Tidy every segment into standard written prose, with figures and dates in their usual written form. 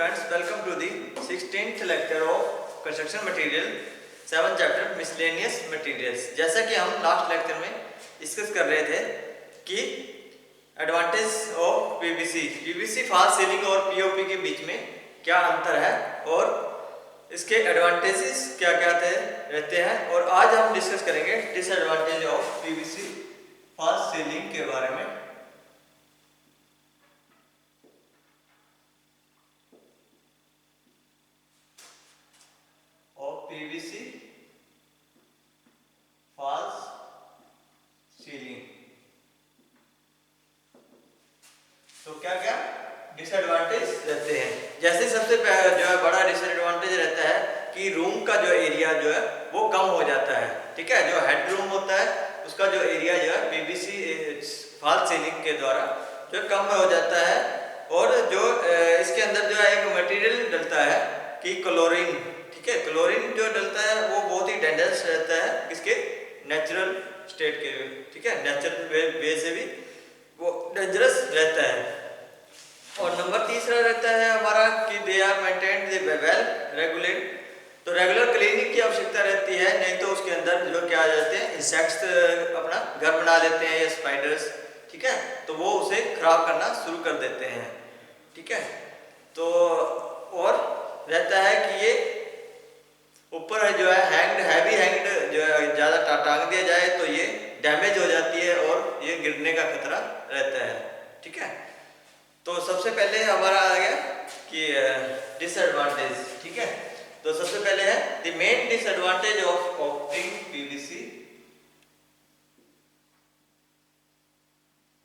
friends, welcome to the 16th lecture of construction material 7th chapter miscellaneous materials। जैसा कि हम last lecture में discuss कर रहे थे कि advantage of PVC false ceiling और पीओपी के बीच में क्या अंतर है और इसके एडवांटेजेस क्या क्या रहते हैं, और आज हम डिस्कस करेंगे disadvantage of PVC false ceiling के बारे में। पीवीसी फॉल्स सीलिंग, तो क्या क्या डिसएडवांटेज रहते हैं। जैसे सबसे जो है बड़ा डिसएडवांटेज रहता है कि रूम का जो एरिया जो है वो कम हो जाता है। ठीक है, जो हेड रूम होता है उसका जो एरिया जो है पीवीसी फॉल्स सीलिंग के द्वारा जो कम हो जाता है, और जो इसके अंदर जो है एक मटेरियल डलता है कि क्लोरीन। ठीक है, क्लोरीन जो डलता है वो बहुत ही डेंजरस रहता है इसके नेचुरल स्टेट के। ठीक है, नेचुरल वे से भी वो डेंजरस रहता है। और नंबर तीसरा रहता है हमारा कि they are maintained well regulate, तो रेगुलर क्लीनिंग की आवश्यकता रहती है, नहीं तो उसके अंदर जो क्या आ जाते हैं इंसेक्ट्स अपना घर बना लेते हैं या स्पाइडर्स। ठीक है, तो वो उसे खराब करना शुरू कर देते हैं। ठीक है, तो और रहता है कि ये ऊपर जो है हैवी हैंग्ड जो है ज़्यादा टांग दिया जाए तो ये डैमेज हो जाती है और ये गिरने का खतरा रहता है। ठीक है, तो सबसे पहले हमारा आ गया कि डिसएडवांटेज। ठीक है, तो सबसे पहले है the main disadvantage of opting PVC.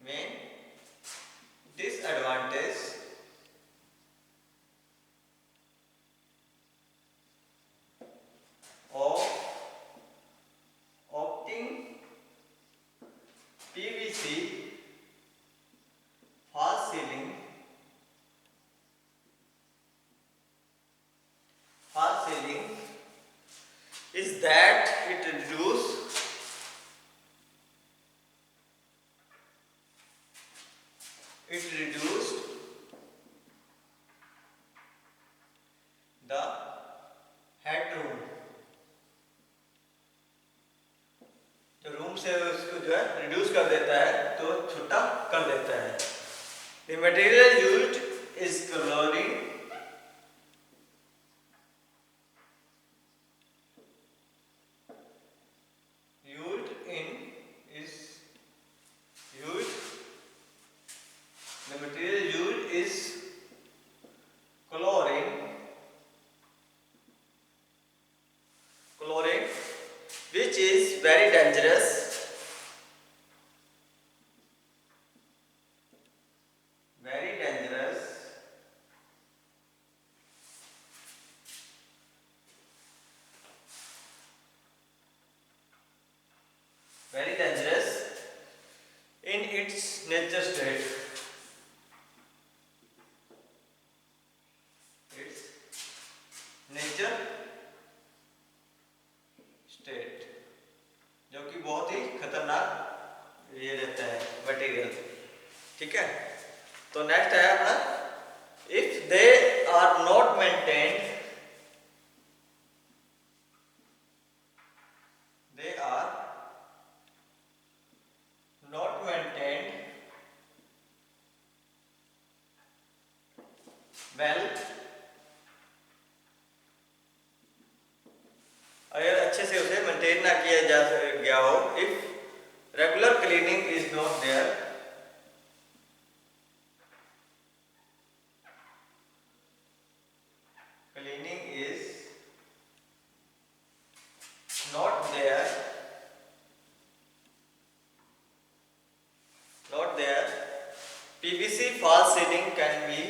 Main disadvantage PVC false ceiling is that it reduces the headroom, जो रूम से उसको जो है रिड्यूस कर देता है, तो छोटा कर देता है। The material used is chlorine, the material used is chlorine, which is very dangerous, in its nature state. जो कि बहुत ही खतरनाक ये रहता है मटेरियल। ठीक है, तो नेक्स्ट है अपना if they are not maintained, well, अगर अच्छे से उसे मेंटेन ना किया जा गया हो, if regular cleaning is not there, PVC false ceiling can be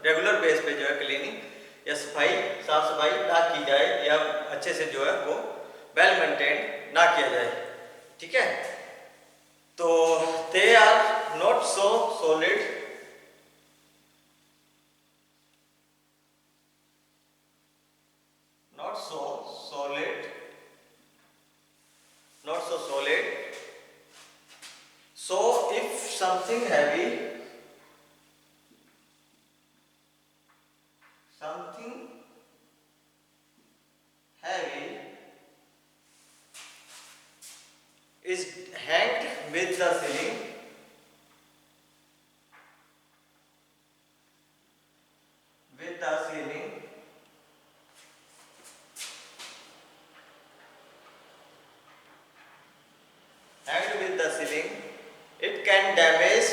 regular base पे जो है क्लीनिंग या सफाई, साफ सफाई ना की जाए या अच्छे से जो है वो वेल मेंटेन ना किया जाए। ठीक है, तो they are not so solid, not so solid, not so solid. So if something heavy, something heavy is hanged with the ceiling, with the ceiling, hanged with the ceiling, it can damage,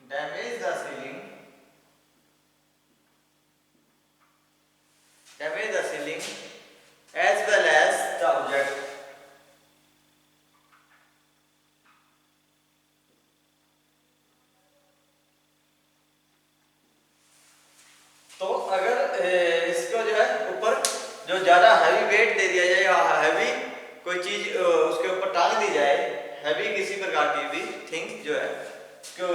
damage the ceiling, damage the ceiling as well as the object. तो अगर इसको जो है ऊपर जो ज़्यादा heavy weight दे दिया जाए या हैवी कोई चीज़ उसके ऊपर टांग दी जाए, हैवी किसी प्रकार की भी थिंग जो है जो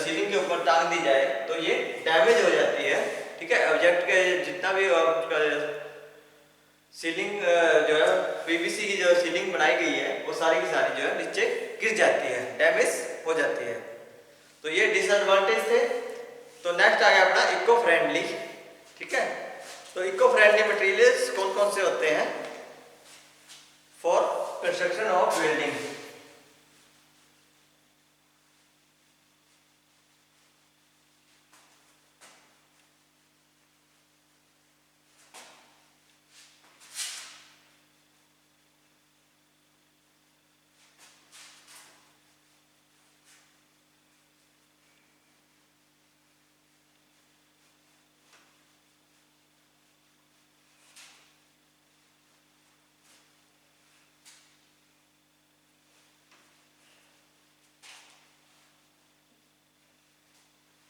सीलिंग के ऊपर टांग दी जाए तो ये डैमेज हो जाती है। ठीक है, ऑब्जेक्ट के जितना भी आपका सीलिंग जो है पीवीसी की जो सीलिंग बनाई गई है वो सारी की सारी जो है नीचे गिर जाती है, डैमेज हो जाती है। तो ये डिसएडवांटेज थे। तो नेक्स्ट आ गया अपना इको फ्रेंडली। ठीक है, तो इको फ्रेंडली मटेरियल्स कौन कौन से होते हैं फॉर कंस्ट्रक्शन ऑफ बिल्डिंग।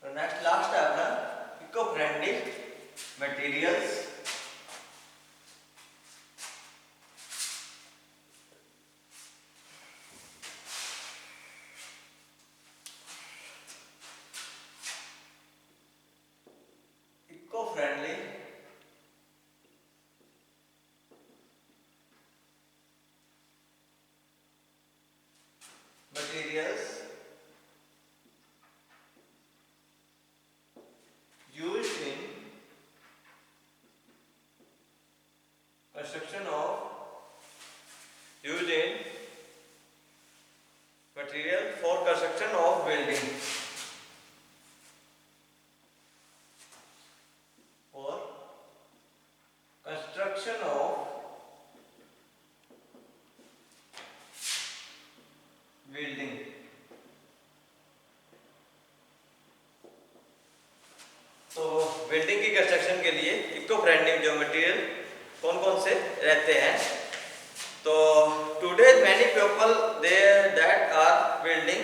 तो नेक्स्ट लास्ट है अपना eco friendly materials. Eco friendly materials used in construction of used in material for construction of building, for construction of building. तो बिल्डिंग की कंस्ट्रक्शन के लिए इको फ्रेंडली जो material कौन कौन से रहते हैं, तो today many people they that are building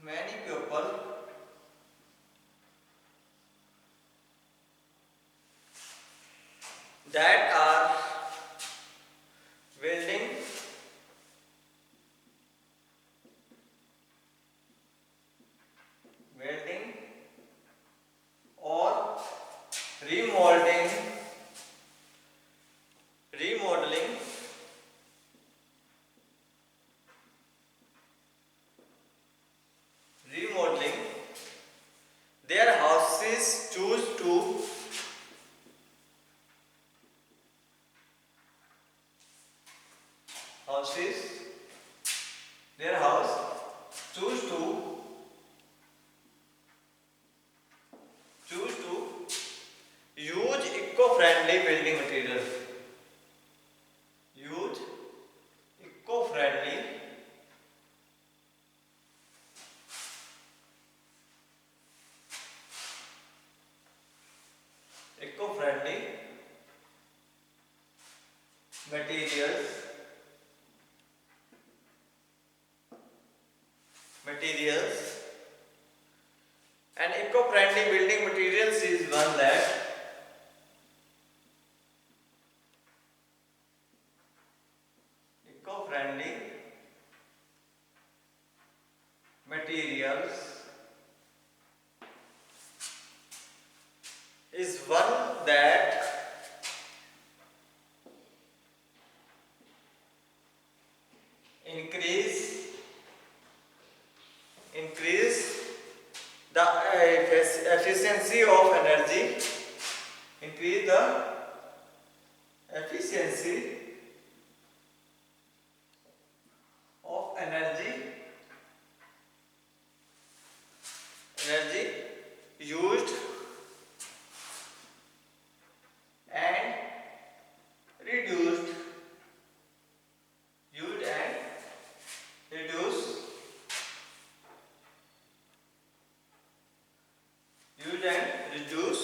many people that are building or remodeling their houses, choose to houses their house choose to use eco-friendly building materials, use eco-friendly materials materials and eco-friendly building materials is one that eco-friendly materials is one that increase the efficiency of energy, increase the efficiency of energy used and reduced used and reduce used and reduce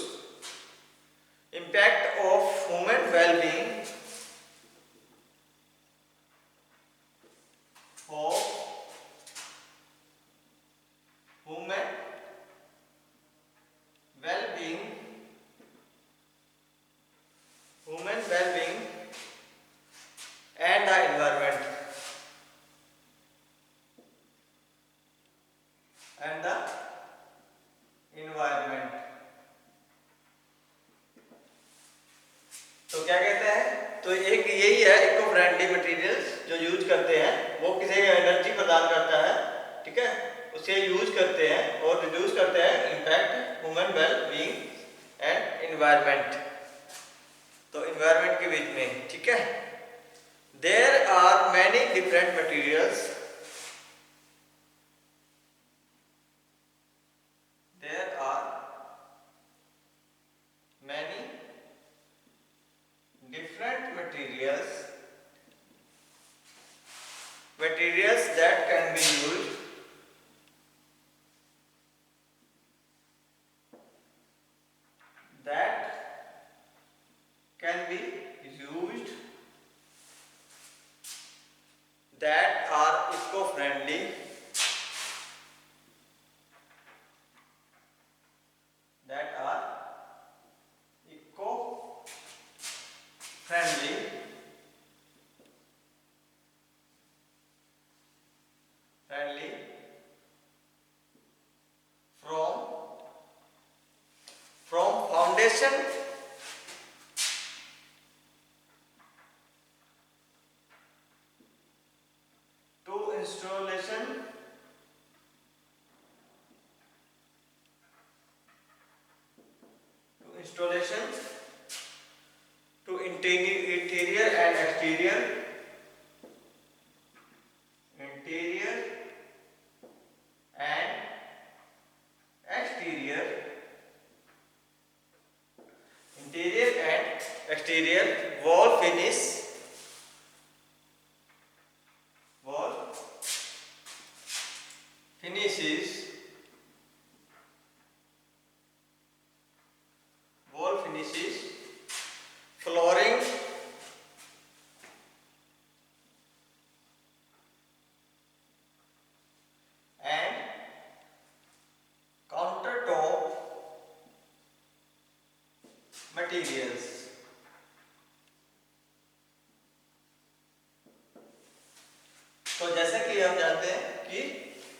impact of human well-being of human well-being and the environment and the environment। तो क्या कहते हैं, तो एक यही है eco friendly materials जो use करते हैं, वो किसी एनर्जी प्रदान करता है, ठीक है, उसे यूज करते हैं और रिड्यूस करते हैं impact human well being and environment. तो एनवायरनमेंट के बीच में, ठीक है, there are many different materials materials that can be used that are eco-friendly from foundation to installation to interior and exterior wall finishes flooring and countertop materials। तो जैसा कि हम जानते हैं कि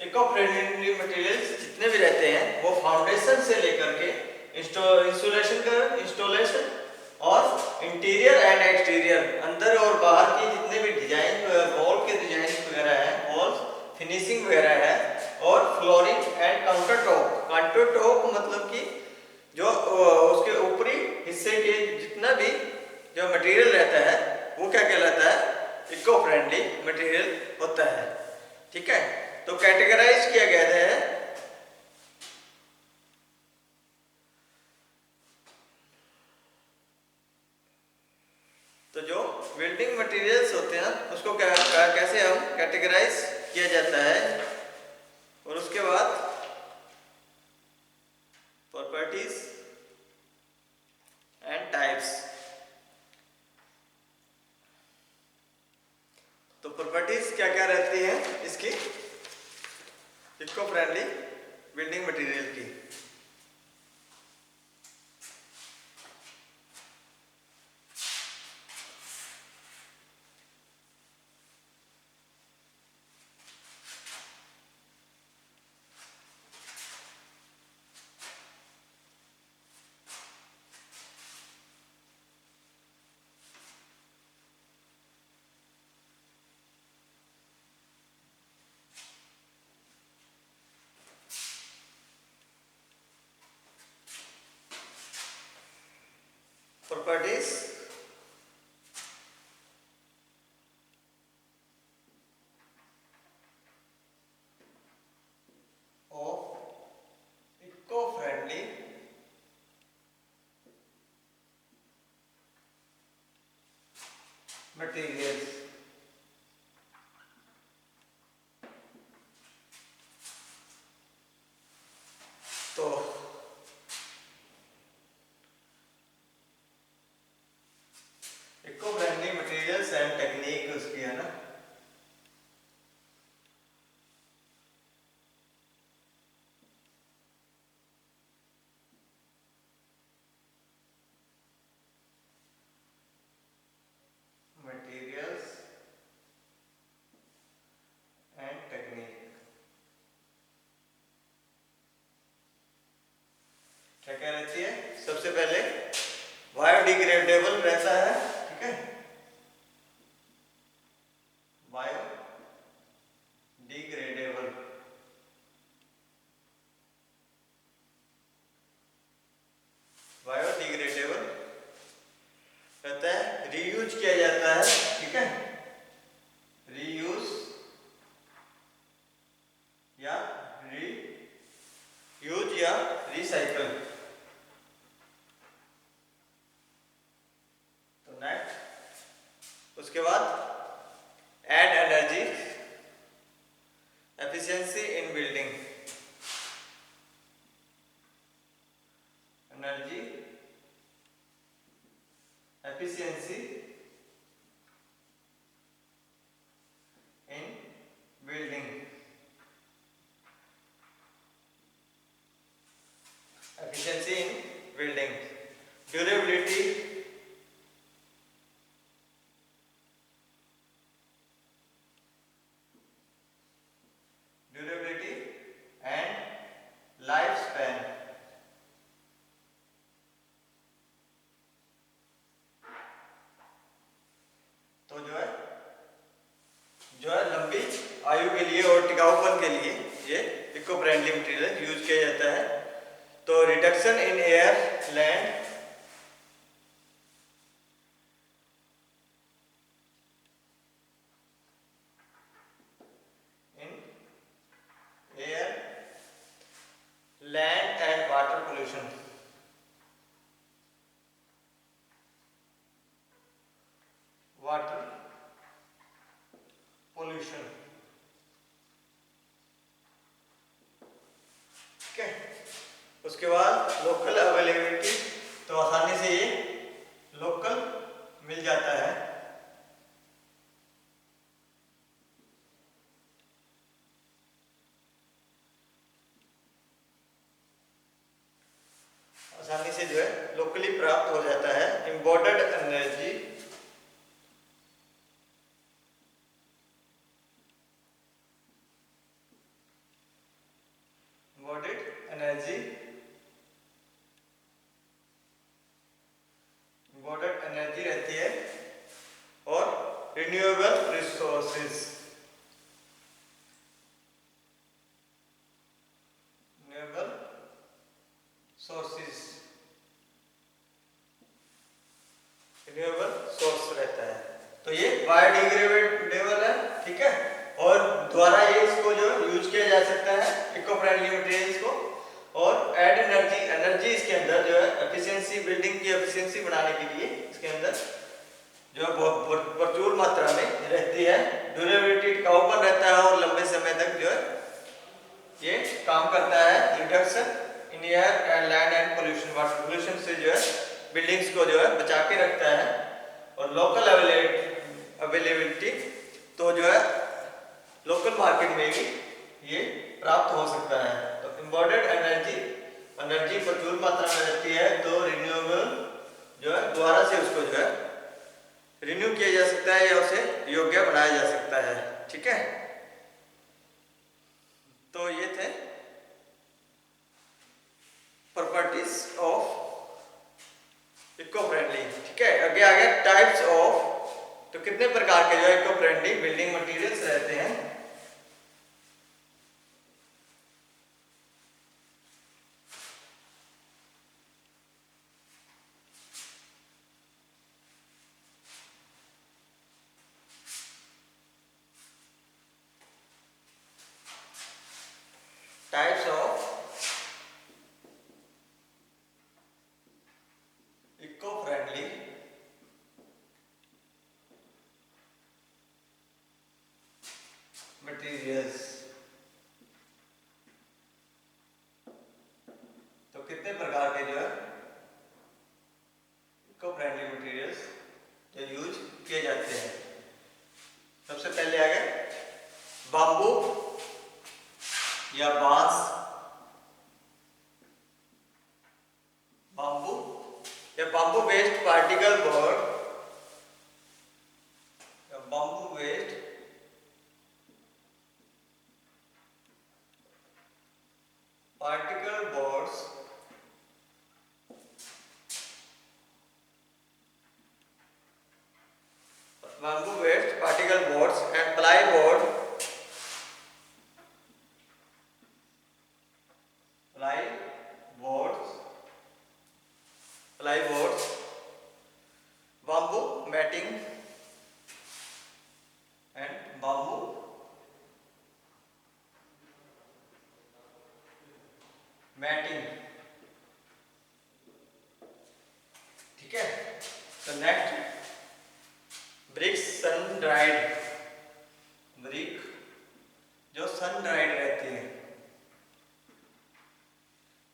इको फ्रेंडली मटेरियल्स जितने भी रहते हैं वो फाउंडेशन से लेकर के इंस्टॉलेशन और इंटीरियर एंड एक्सटीरियर अंदर और बाहर की जितने भी डिजाइन वॉल के डिजाइन वगैरह है, वॉल फिनिशिंग वगैरह है, और फ्लोरिंग एंड काउंटरटॉप मतलब कि जो उसके ऊपरी हिस्से के जितना भी जो मटेरियल रहता है वो क्या कहलाता है, इको फ्रेंडली मटेरियल होता है, ठीक है। तो कैटेगराइज किया गया है तो जो बिल्डिंग मटेरियल्स होते हैं उसको कैसे हम कैटेगराइज किया जाता है, और उसके बाद properties and types. Friendly building material की। Properties of eco-friendly materials। तो eco friendly materials and technique उसकी है ना। मटेरियल्स एंड टेक्निक क्या क्या रहती है? सबसे पहले बायोडिग्रेडेबल रहता है, ठीक है, बायोडिग्रेडेबल। बायोडिग्रेडेबल रहता है, रीयूज किया जाता है, ठीक है, रीयूज या रीयूज या रिसाइकल। तो नेक्स्ट उसके बाद add energy efficiency in building, energy efficiency in building, efficiency in building, durability and life span. तो जो है लंबी आयु के लिए और टिकाऊपन के लिए ये इको फ्रेंडली मटेरियल यूज किया जाता है। तो reduction in air land land and water pollution, water pollution, ठीक है। उसके बाद लोकल अवेलेबिलिटी, तो आसानी से ये लोकल मिल जाता है। आसानी से जो है लोकली प्राप्त हो जाता है। Imported energy, imported energy, imported energy रहती है और renewable resources, renewable sources, renewable source रहता है। तो ये बायोडिग्रेडेबल है, ठीक है, और द्वारा ये इसको जो यूज किया जा सकता है इको फ्रेंडली मटेरियल्स को। और एड एनर्जी, एनर्जी इसके अंदर जो है एफिशिएंसी, बिल्डिंग की एफिशिएंसी बढ़ाने के लिए इसके अंदर जो है बहुत प्रचुर मात्रा में रहती है। ड्यूरेबिलिटी, टिकाऊपन रहता है और लंबे समय तक जो है ये काम करता है। Reduction in air and land and pollution, water pollution से जो है बिल्डिंग्स को जो है बचा के रखता है। और लोकल अवेलेबिलिटी, तो जो है लोकल मार्केट में भी ये प्राप्त हो सकता है। तो इम्बॉडेड एनर्जी, एनर्जी प्रचुर मात्रा में रहती है तो रिन्यूएबल जो है दोबारा से उसको जो है रिन्यू किया जा सकता है या उसे योग्य बनाया जा सकता है। ठीक है, तो ये थे प्रॉपर्टीज ऑफ इको फ्रेंडली। ठीक है, आगे आ गया टाइप्स ऑफ। तो कितने प्रकार के जो है इको फ्रेंडली बिल्डिंग मटेरियल्स रहते हैं। Types of eco friendly materials. तो कितने प्रकार के जो है इको फ्रेंडली मटेरियल्स जो यूज किए जाते हैं। सबसे पहले आ गया बाम्बू या बांस। बाम्बू या बाम्बू वेस्ट पार्टिकल बोर्ड या bamboo waste particle boards bamboo waste particle boards and plywood plyboards bamboo matting and bamboo matting। ठीक है, तो next bricks sun dried. Brick जो सन ड्राइड रहती है,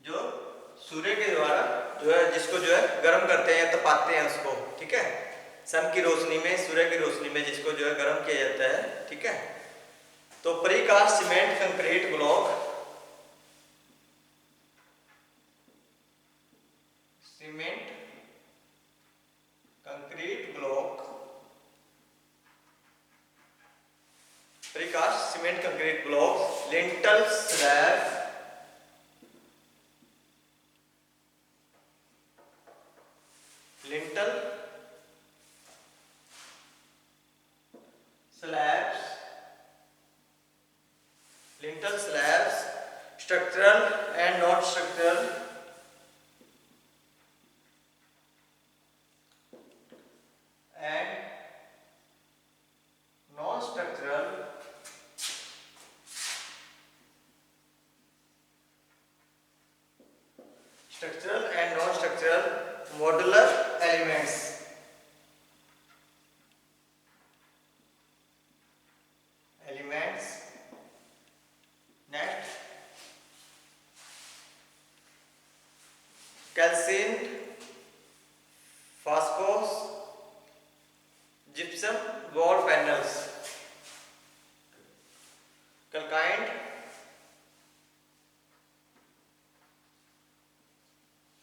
जो सूर्य के द्वारा जो है जिसको जो है गर्म करते हैं या तपाते हैं उसको। ठीक है, सन की रोशनी में, सूर्य की रोशनी में जिसको जो है गर्म किया जाता है। ठीक है, तो precast cement concrete block, cement concrete block, precast cement concrete block, lintel slab, lintel slabs, lintel slabs, structural and non-structural, and non-structural, structural and non-structural modular elements। Next, calcined phosphorus gypsum wall panels, calcined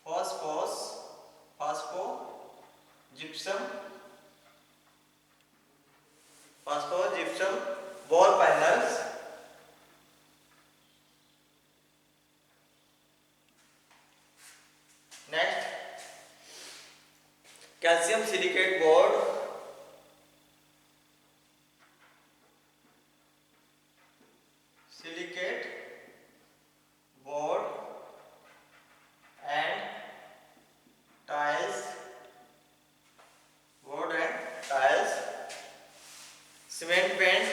phosphorus gypsum wall panels। Next, calcium silicate board, and tiles, board and tiles, cement paint,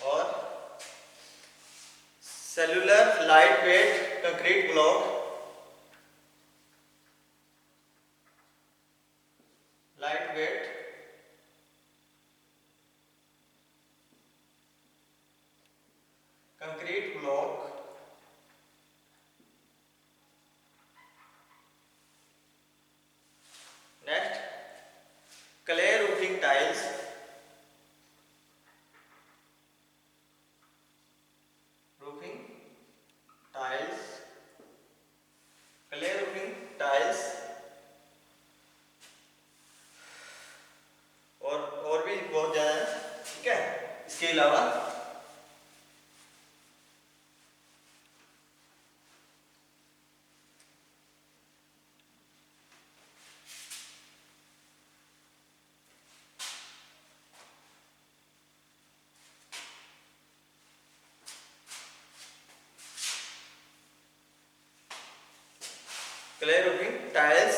और cellular light weight concrete block, light weight concrete block. Next, clay roofing tiles.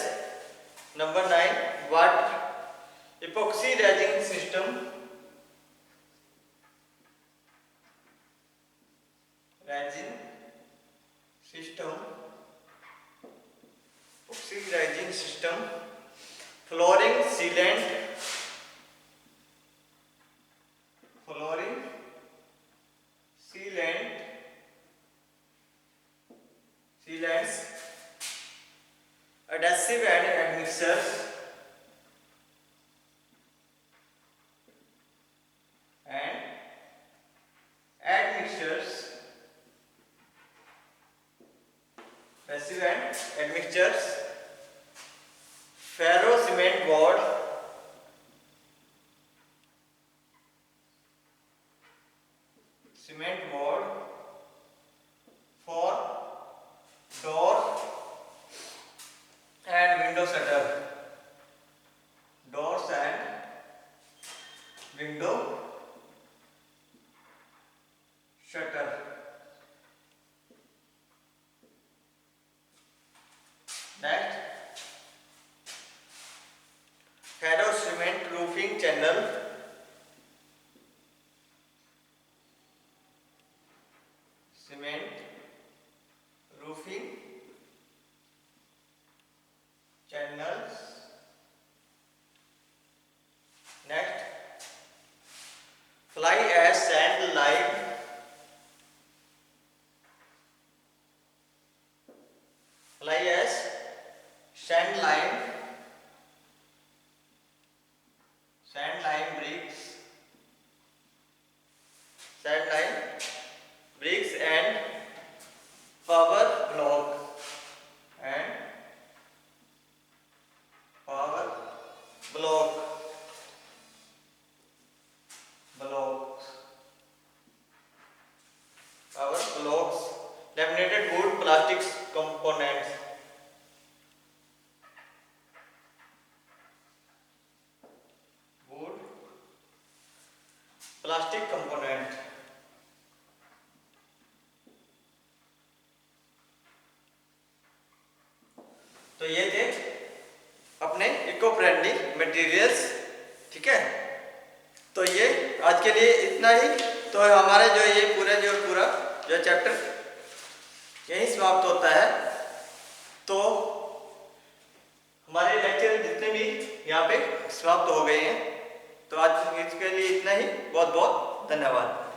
Number 9 water epoxy resin system, resin system, epoxy resin system. Flooring sealant, flooring sealant, sealants, adhesive and admixtures, and admixtures, adhesive and admixtures, ferro cement board, cement board for door and window shutter, doors and window shutter. Next, ferro cement roofing channel, cement roofing channels. Next, fly ash sand lime, fly ash sand lime, sand lime bricks, sand lime bricks and power block, and power block, blocks, power blocks, laminated wood plastics components, wood plastic component. तो ये थे अपने eco friendly materials, ठीक है। तो ये आज के लिए इतना ही। तो हमारे जो ये पूरा जो चैप्टर यही समाप्त होता है। तो हमारे लेक्चर जितने भी यहाँ पे समाप्त हो गए हैं। तो आज इसके लिए इतना ही। बहुत बहुत धन्यवाद।